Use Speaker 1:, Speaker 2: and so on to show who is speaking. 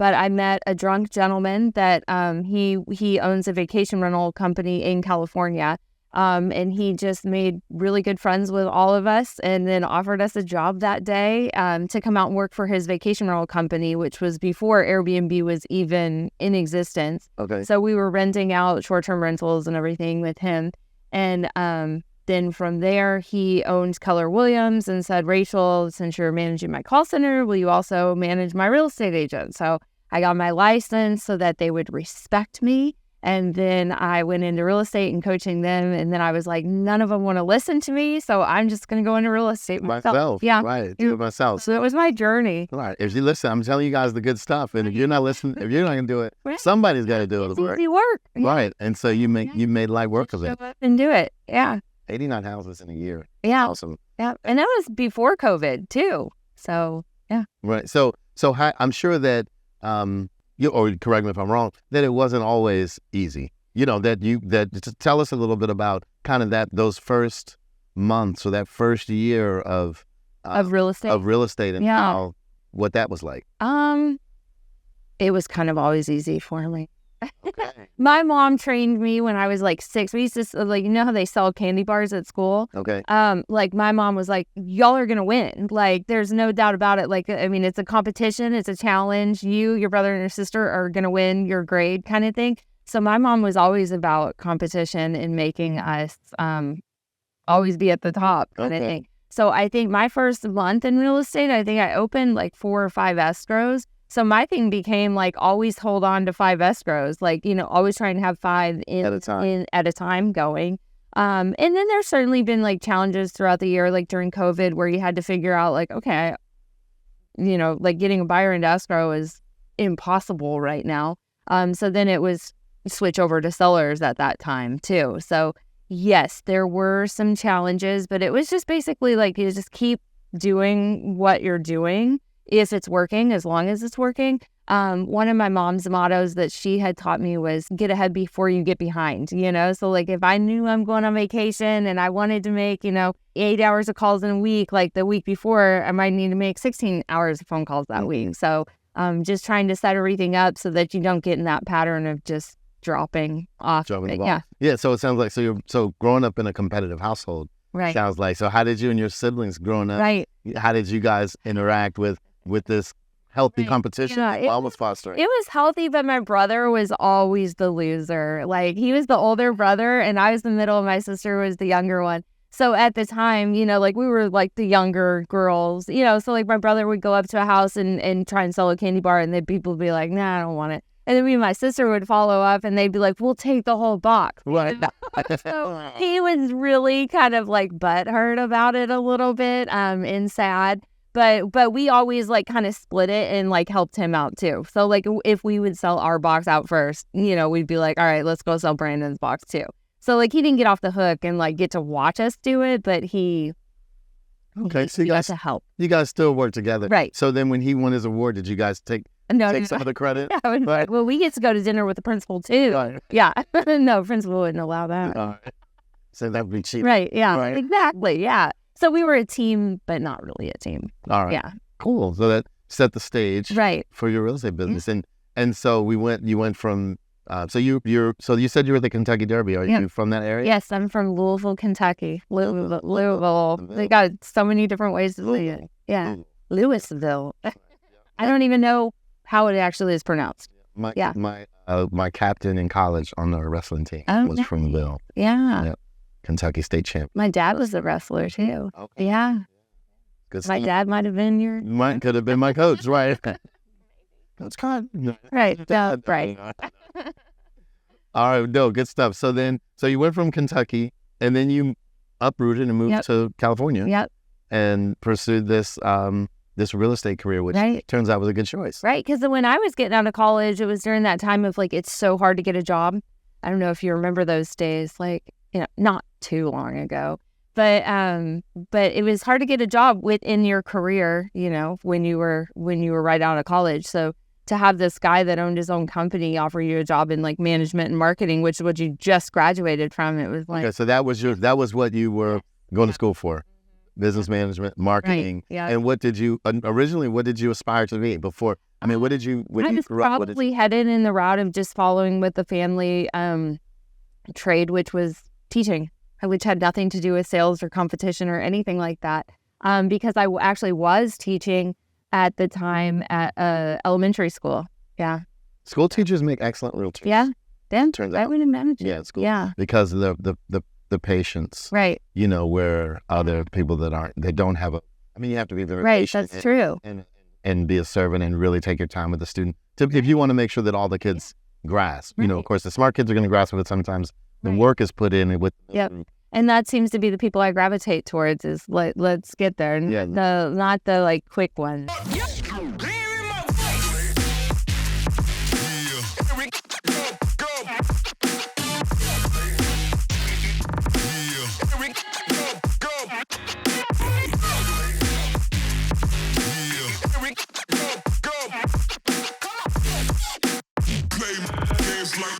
Speaker 1: but I met a drunk gentleman that he owns a vacation rental company in California. And he just made really good friends with all of us and then offered us a job that day to come out and work for his vacation rental company, which was before Airbnb was even in existence.
Speaker 2: Okay.
Speaker 1: So we were renting out short-term rentals and everything with him. And then from there, he owned Keller Williams and said, Rachel, since you're managing my call center, will you also manage my real estate agent? So I got my license so that they would respect me. And then I went into real estate and coaching them. And then I was like, none of them want to listen to me. So I'm just going to go into real estate myself. Yeah.
Speaker 2: Right. Do it myself.
Speaker 1: So that was my journey.
Speaker 2: Right. If you listen, I'm telling you guys the good stuff. And if you're not listening, if you're not going to do it,
Speaker 1: right.
Speaker 2: Somebody's got to do
Speaker 1: it's
Speaker 2: the work.
Speaker 1: Easy work. Yeah.
Speaker 2: Right. And so you made light work of it.
Speaker 1: Show up and do it. Yeah.
Speaker 2: 89 houses in a year.
Speaker 1: Yeah.
Speaker 2: Awesome.
Speaker 1: Yeah. And that was before COVID too. So, yeah.
Speaker 2: Right. So I'm sure that, or correct me if I'm wrong, that it wasn't always easy. Just tell us a little bit about kind of those first months or that first year of
Speaker 1: real estate,
Speaker 2: and what that was like.
Speaker 1: It was kind of always easy for me.
Speaker 2: Okay.
Speaker 1: My mom trained me when I was like 6. We used to you know how they sell candy bars at school?
Speaker 2: Okay.
Speaker 1: Like my mom was like, y'all are going to win. Like there's no doubt about it. Like, I mean, it's a competition. It's a challenge. You, your brother and your sister are going to win your grade kind of thing. So my mom was always about competition and making us always be at the top kind of thing. So I think my first month in real estate, I think I opened like 4 or 5 escrows. So my thing became like always hold on to 5 escrows, like, always trying to have 5 at a time going. And then there's certainly been like challenges throughout the year, like during COVID, where you had to figure out like, okay, like getting a buyer into escrow is impossible right now. So then it was switch over to sellers at that time too. So yes, there were some challenges, but it was just basically like you just keep doing what you're doing. If it's working, as long as it's working. One of my mom's mottos that she had taught me was get ahead before you get behind, So like if I knew I'm going on vacation and I wanted to make, 8 hours of calls in a week, like the week before, I might need to make 16 hours of phone calls that week. So just trying to set everything up so that you don't get in that pattern of just dropping off.
Speaker 2: Yeah. So it sounds like, so growing up in a competitive household,
Speaker 1: right.
Speaker 2: Sounds like, so how did you and your siblings growing up,
Speaker 1: right.
Speaker 2: How did you guys interact with this healthy competition? Almost fostering.
Speaker 1: It was healthy, but my brother was always the loser. Like he was the older brother and I was the middle and my sister was the younger one. So at the time, like we were like the younger girls, so like my brother would go up to a house and try and sell a candy bar and then people would be like, nah, I don't want it. And then me and my sister would follow up and they'd be like, we'll take the whole box.
Speaker 2: Right.
Speaker 1: So he was really kind of like butthurt about it a little bit and sad. But we always like kind of split it and like helped him out too. So like if we would sell our box out first, we'd be like, all right, let's go sell Brandon's box too. So like he didn't get off the hook and like get to watch us do it, but he
Speaker 2: so you guys
Speaker 1: got to help.
Speaker 2: You guys still work together.
Speaker 1: Right.
Speaker 2: So then when he won his award, did you guys take some of the credit?
Speaker 1: Yeah,
Speaker 2: right.
Speaker 1: Well, we get to go to dinner with the principal too.
Speaker 2: Right.
Speaker 1: Yeah. No, principal wouldn't allow that.
Speaker 2: All right. So that would be cheap.
Speaker 1: Right. Yeah.
Speaker 2: Right.
Speaker 1: Exactly. Yeah. So we were a team, but not really a team.
Speaker 2: All right.
Speaker 1: Yeah.
Speaker 2: Cool. So that set the stage
Speaker 1: right.
Speaker 2: for your real estate business. Mm-hmm. And so you went from so you said you were at the Kentucky Derby. Are you from that area?
Speaker 1: Yes, I'm from Louisville, Kentucky. Louisville. They got so many different ways to say it. Yeah. Louisville. I don't even know how it actually is pronounced.
Speaker 2: My captain in college on the wrestling team was from Louisville.
Speaker 1: Yeah.
Speaker 2: Yep. Kentucky state champ.
Speaker 1: My dad was a wrestler too.
Speaker 2: Okay.
Speaker 1: Yeah.
Speaker 2: Good
Speaker 1: my dad might have been
Speaker 2: could have been my coach, right? Coach Con.
Speaker 1: Right. Yeah, right.
Speaker 2: All right, no, good stuff. So you went from Kentucky and then you uprooted and moved to California.
Speaker 1: Yep.
Speaker 2: And pursued this real estate career, which turns out was a good choice.
Speaker 1: Right, because when I was getting out of college, it was during that time of like it's so hard to get a job. I don't know if you remember those days, like not too long ago, but it was hard to get a job within your career, when you were right out of college. So to have this guy that owned his own company offer you a job in like management and marketing, which is what you just graduated from, it was like
Speaker 2: so that was what you were going to school for. Business management, marketing.
Speaker 1: Right. Yeah.
Speaker 2: And what did you aspire to be before I mean, what did you, when
Speaker 1: I
Speaker 2: you
Speaker 1: was
Speaker 2: grew up, what did
Speaker 1: probably headed in the route of just following with the family trade, which was teaching, which had nothing to do with sales or competition or anything like that. Because I actually was teaching at the time at elementary school. Yeah.
Speaker 2: school teachers make excellent realtors?
Speaker 1: Yeah. Then
Speaker 2: Turns
Speaker 1: I
Speaker 2: out.
Speaker 1: would imagine.
Speaker 2: Yeah, school.
Speaker 1: Yeah.
Speaker 2: Because of the patience,
Speaker 1: Right.
Speaker 2: you know, where other people they don't have I mean, you have to be very
Speaker 1: Right.
Speaker 2: patient.
Speaker 1: That's true.
Speaker 2: And be a servant and really take your time with the student. If you want to make sure that all the kids grasp, you know, of course, the smart kids are going to grasp it. Sometimes the work is put in with.
Speaker 1: Yep. And that seems to be the people I gravitate towards is let's get there.
Speaker 2: Yeah.
Speaker 1: Not the like quick ones.
Speaker 3: Play games like,